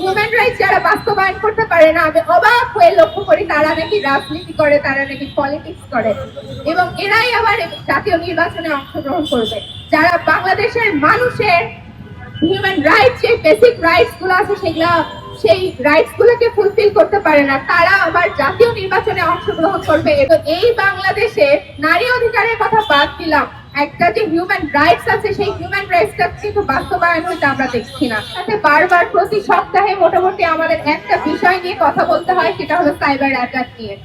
Human rights যারা বাস্তবায়ন করতে পারে না, আমি অবাক হয়ে লক্ষ্য করি তারা নাকি রাজনীতি করে, তারা নাকি পলিটিক্স করে, এবং এরাই আবার জাতীয় নির্বাচনে অংশগ্রহণ করবে। যারা বাংলাদেশের মানুষের হিউম্যান রাইটস, যে বেসিক রাইটস গুলো আছে সেগুলা, সেই রাইটস গুলোকে ফুলফিল করতে পারে না, তারা আবার জাতীয় নির্বাচনে অংশগ্রহণ করবে। এবং এই বাংলাদেশে নারী অধিকারের কথা বাদ দিলাম, একটা যে হিউম্যান রাইটস আছে সেই হিউম্যান রাইটসটা কিন্তু বাস্তবায়ন হইতে আমরা দেখছি না। তাতে বারবার প্রতি সপ্তাহে মোটামুটি আমাদের একটা বিষয় নিয়ে কথা বলতে হয়, সেটা হলো সাইবার অ্যাটাক নিয়ে।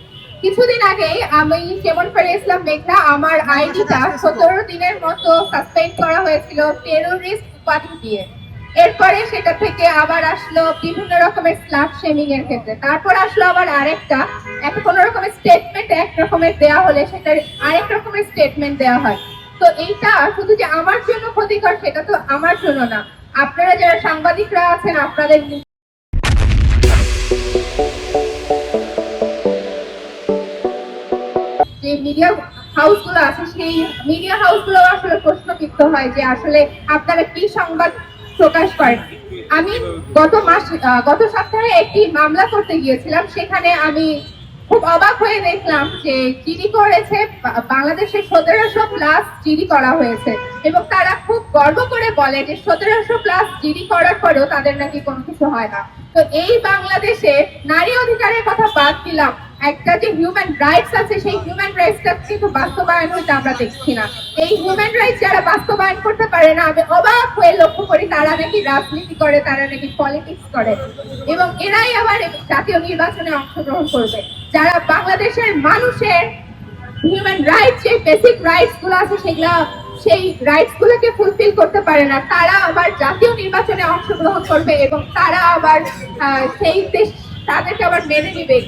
কিছুদিন আগে আমি যেমন করে ইসলাম মেঘনা, আমার আইডিটা 17 দিনের মতো সাসপেন্ড করা হয়েছিল টেরোরিস্ট উপাধি দিয়ে। এরপরে সেটা থেকে আবার আসলো বিভিন্ন রকমের স্লাগ শেমিং এর ক্ষেত্রে, তারপর আসলো আবার আরেকটা, একটা কোন রকমের স্টেটমেন্ট এক রকমের দেওয়া হলে সেটা আরেক রকমের স্টেটমেন্ট দেওয়া হয়। তো এইটা শুধু যে আমার জন্য ক্ষতিকর সেটা তো আমার জন্য না, আপনারা যারা সাংবাদিকরা আছেন আপনাদের যে মিডিয়া হাউসগুলো আছে সেই মিডিয়া হাউসগুলো আসলে প্রশ্নবিদ্ধ হয় যে আসলে আপনারা কি সংবাদ প্রকাশ করেন। আমি গত সপ্তাহে একটি মামলা করতে গিয়েছিলাম, সেখানে আমি খুব অবাক হয়ে দেখলাম যে জিডি করেছে বাংলাদেশের 1700+ জিডি করা হয়েছে, এবং তারা খুব গর্ব করে বলে যে 1700+ জিডি করার পরেও তাদের নাকি কোনো কিছু হয় না। তো এই বাংলাদেশে নারী অধিকারের কথা বাদ দিলাম, একটা যে হিউম্যান রাইটস আছে সেই হিউম্যান রাইটসটা কিন্তু বাস্তবায়ন হইতে আমরা দেখছি না। এই হিউম্যান রাইটস যারা বাস্তবায়ন করতে পারে না, আমি অবাক হয়ে লক্ষ্য করি তারা নাকি রাজনীতি করে, তারা নাকি পলিটিক্স করে, এবং এরাই আবার জাতীয় নির্বাচনে অংশগ্রহণ করবে। যারা বাংলাদেশের মানুষের হিউম্যান রাইটস, যে বেসিক রাইটস গুলো আছে সেগুলা, সেই রাইটস গুলোকে ফুলফিল করতে পারে না, তারা আবার জাতীয় নির্বাচনে অংশগ্রহণ করবে, এবং তারা আবার সেই দেশ তাদেরকে আবার মেনে নিবে।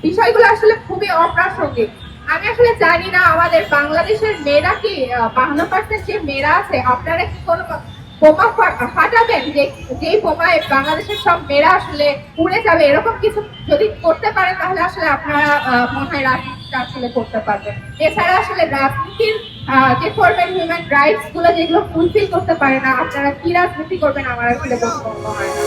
বিষয়গুলো আসলে খুবই অপ্রাসঙ্গিক। আমি আসলে জানি না আমাদের বাংলাদেশের মেয়েরা কি 52% যে মেয়েরা আছে, আপনারা কি কোনো বোমা ফাটাবেন যেই বোমায় বাংলাদেশের সব মেয়েরা আসলে উড়ে যাবে, এরকম কিছু যদি করতে পারেন তাহলে আসলে আপনারা মনে হয় রাজনীতিটা আসলে করতে পারবেন। এছাড়া আসলে রাজনীতির যে করবেন হিউম্যান রাইটস গুলো যেগুলো ফুলফিল করতে পারে না, আপনারা কি রাজনীতি করবেন আমার আসলে বোধগম্য হয় না।